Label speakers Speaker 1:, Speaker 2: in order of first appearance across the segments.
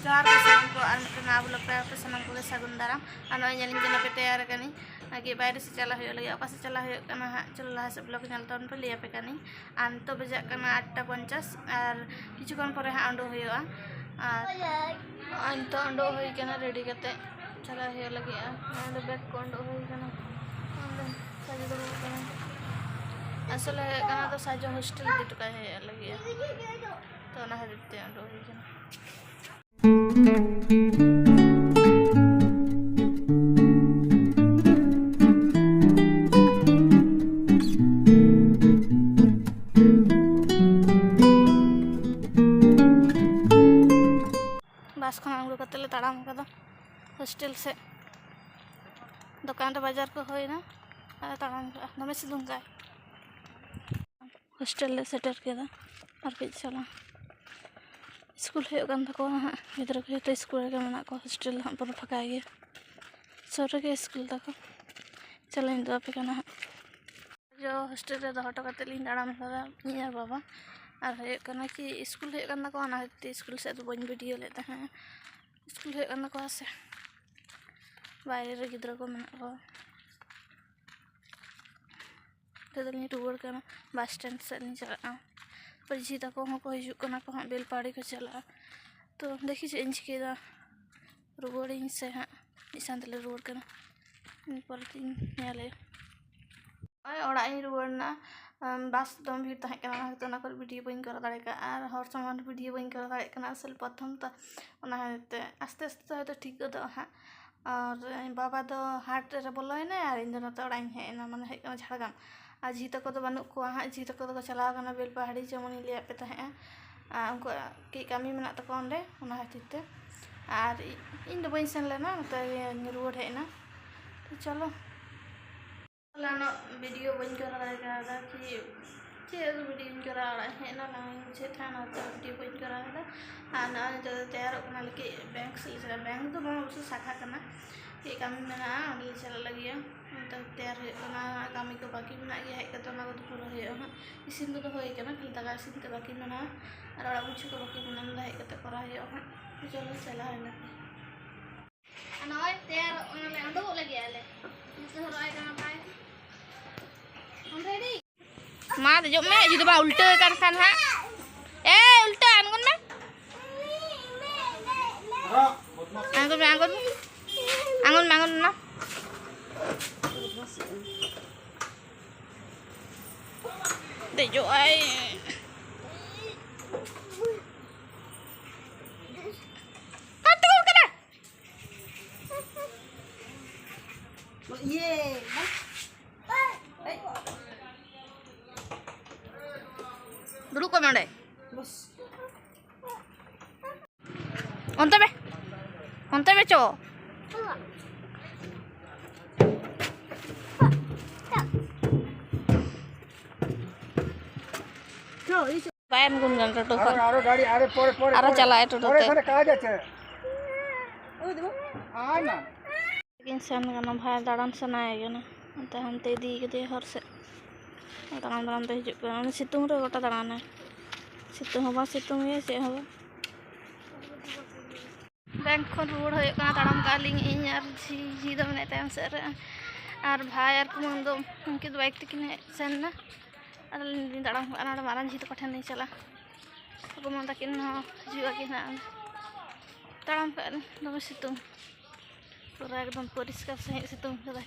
Speaker 1: जोहार के सामान को और मिट्टन आबू लोग पे सामान को सगुन दाराम और नई जलिंग जन पे तैयार कनी आगे बाहर से चला हो लगे ओका से चला हो कना हा चलो लहा से ब्लॉग चल तन पे लिया पे कनी आन तो बजा कना 8:50 और किछुकन परे हा अंडो होयोआ आन तो अंडो होई कना रेडी कते चला हो लगे आन बैग को अंडो होई कना साजो दो कना असले कना तो साजो हॉस्टल दी टका है लगे तो ना हरते अंडो होई कना बस खाना उड़ कते ताड़ाम का हॉस्टल से दुकान रे बाजार को होना ताड़ाम दमे सितुंग का हॉस्टल ले सेटर के और कई चला स्कूल हो हाँ गिद्रा को तो स्कूल के मना को हॉस्टल हाँ पूरा फका गया सर के स्कूल तक चलो इन दो पे करना जो हॉस्टल रे दोहटो कते लिंग ताड़ाम लगा यार बाबा और है कि स्कूल है को आना होते स्कूल से तो बन वीडियो लेते हैं स्कूल है को से बाहर रे गिद्रा को मना को तो रुआड़ करना बस स्टैंड से चला पर झी तक को हजना को बेलपाड़ी को चला तो देखी चे चिकेदा रुआड़ी से हाँ मिसान तेले रुआड़ करना परे ओड़ा रुआड़ना बस दम भीड़ तहकना तो वीडियो बी कर दाड़े और हर सामान वीडियो बी कर दाड़े असल प्रथम तो आस्ते आस्ते तो ठीक हाँ और बाबा तो हाट रे बोलोना और इन नते ओड़ा हेना माने हेना झाड़ग्राम और झी तक तो बनू को हाँ झी तक तो चलावना बेलपहाड़ी जेमन लिया पे उनको कई कमी में तक अंडे खातिर और इन बी सेन लेना नते रुआड़ हेना तो चलो वीडियो बी कर दाड़ा कि चेज वीडियो करा हेना मुझे था ना तो वीडियो बी करा और ना तैयार लगे बैंक से चला बैंक तो उस शाखा करना ये कमी में चला लगे तो तैयार कमी को बाकी में गया हेज तो पूरा हाँ इसिन तो हो खाली दाका इसिन के बाकी में और ओड़ा बुझे को बाकी में हेज करा हाँ चलो चला नॉय तैयार अंडो लगे माँ जो मैं जुदा बा उल्टे कर खान हाँ ए उल्टे आंगन में आंगन में आंगन आंगन में आंगन ना दे जो आई कट को करा ये dulu kok mana? Bos. Onte be cowo. Bayan gun gan toto kan. Aro gadi are pore. Aro chala itu toto. Pore कहाँ जाते हैं? ओ देखो. हाँ ना. इंसान का ना भाई दाड़न से ना आएगा ना. अंते हम ते दी के दे हर से. दाड़ान ते हिजुक सितुंग रे गोटा दाड़ान सितुंग हवा सितुंग ये से हवा बैंक खन रुआड़ हो ताड़ाम का लिंग इन और झी दो मने तायम से और भाई और कुमंग दो उनकी बाइक तकिन सेन ना और ताड़ाम का मारान झी तो ठेन नहीं चला कुमंग तकिन हजुआ कि ताड़ाम का दमे सितुंग पूरा एकदम परिष्कार सही सितुंग कदा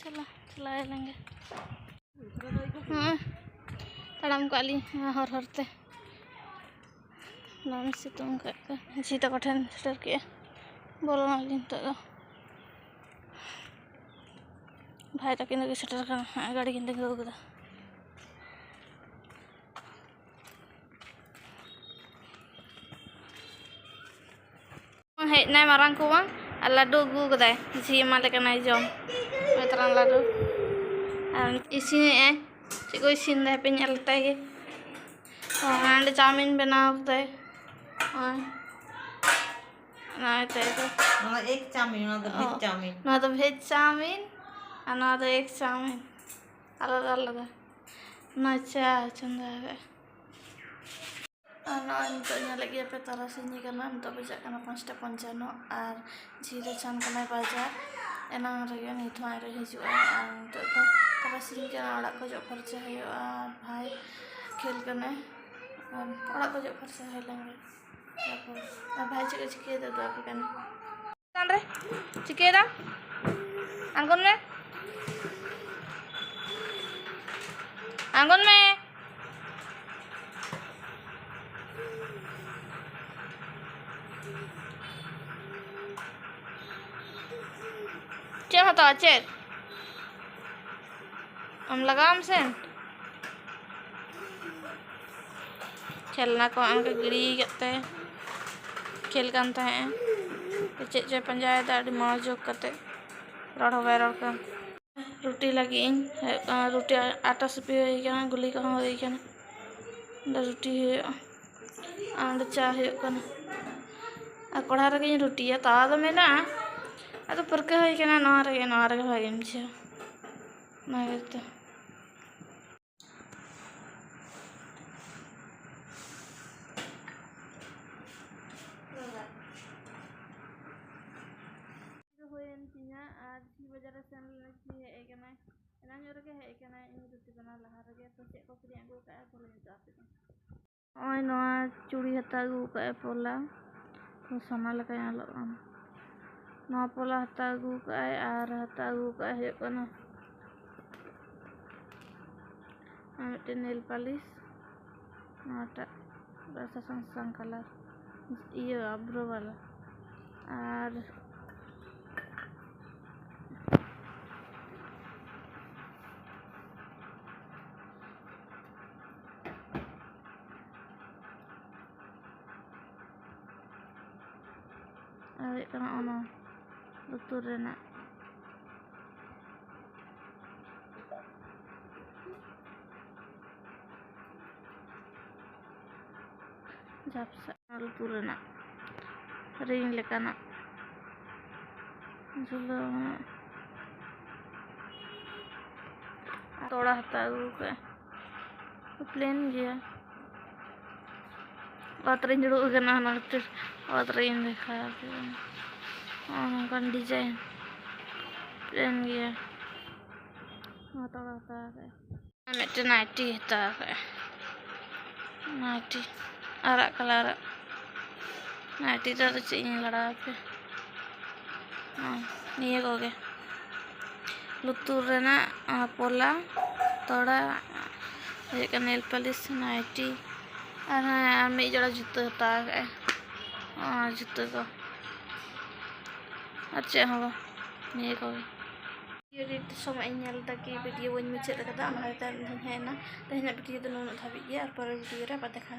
Speaker 1: चला चला लेंगे हाँ ताड़ाम का ली हर हरते दमे सितुंग झी तक ठेन सेटर के बोलना ली तो भाई तक सेटर कर गाड़ी किन गदा हेना मारांग को बांग और लाडू अगू कदा झी एमा लेकना जम तरह लाडू और इसिने चेक को इसिन दे पे नेलते गे और चाउमिन बनाते
Speaker 2: एक चाउमिन
Speaker 1: भेज चाउमिन और एक चाउमिन अलग अलग नचा चंदा ᱱᱚᱜᱼᱚᱭ ᱱᱤᱛᱚᱜ ᱧᱮᱞᱮᱫ ᱜᱮᱭᱟ ᱯᱮ ᱛᱟᱨᱟᱥᱤᱧ ᱠᱟᱱᱟ, ᱱᱤᱛᱚᱜ ᱵᱟᱡᱟᱜ ᱠᱟᱱᱟ 5টা 55 ᱟᱨ ᱡᱷᱤᱨᱮ ᱪᱟᱱ ᱠᱟᱱᱟᱭ ᱵᱟᱡᱟᱨ ᱮᱱᱟᱝ ᱨᱮᱜᱮ ᱱᱤᱛ ᱦᱚᱸ ᱟᱭᱨᱮ ᱦᱤᱡᱩᱜᱼᱟ ᱟᱨ ᱱᱤᱛᱚᱜ ᱫᱚ ᱛᱟᱨᱟᱥᱤᱧ ᱠᱟᱱᱟ, ᱚᱲᱟᱜ ᱠᱚ ᱡᱚᱜ ᱯᱷᱟᱨᱪᱟ ᱦᱩᱭᱩᱜᱼᱟ ᱟᱨ ᱵᱷᱟᱭ ᱠᱷᱮᱞ ᱠᱟᱱᱟᱭ ᱟᱨ ᱚᱲᱟᱜ ᱠᱚ ᱡᱚᱜ ᱯᱷᱟᱨᱪᱟ ᱦᱩᱭ ᱞᱮᱱᱜᱮ ᱛᱟᱨᱯᱚর ᱟᱨ ᱵᱷᱟᱭ ᱪᱮᱫ ᱮ ᱪᱤᱠᱟᱹᱭᱮᱫᱟ ᱫᱩ ᱟᱯᱮ ᱠᱟᱱᱟ ᱨᱮ ᱪᱤᱠᱟᱹᱭᱮᱫᱟᱢ আঙ্গন মে আঙ্গন মে चल हता चल हम लगाम से खेलना को आंके गिड़ी करते खेल कान तहे चे चे पंजायत आड़ी मौजोग करते रड़ वायरल का रोटी लगी रोटी आटा सपी हुई kana गुली का हुई kana रोटी आंड चा हुई kana आ कोढ़ा रगे रोटी या ता दो मेना अदो परके हुई kana नवा रगे भागी मुझे ना करते बाजार से हेज एना हे रुटी बना लहा रगे तो चेक को अगू का चूड़ी हता अगू का पोला तो सोना लगा ना पोला हता अगू का और हता अगू का मिट्टे नेल पालिश नाटा संग कलर ये आब्रो वाला और लुतुर रेना झापसा लुतुर रेना रिंग लेकाना झुलो तोड़ा हता अगू का प्लेन गया वातरिन जुड़ू वातरिन देखा डिजाइन प्लेन गया तोड़ा हता मिट्टे नाइटी हता नाइटी आरा कलर नाइटी तो चे लड़ा पे निये कोगे लुतुर रेना पोला तोड़ा नेल पालिश नाइटी और मिद जोड़ा जूतो हता जूतो को और चे हम निये कोगे समय कि वीडियो बी मुचाद हेना तेना वीडियो नुन धाबी और पर वीडियो देखा।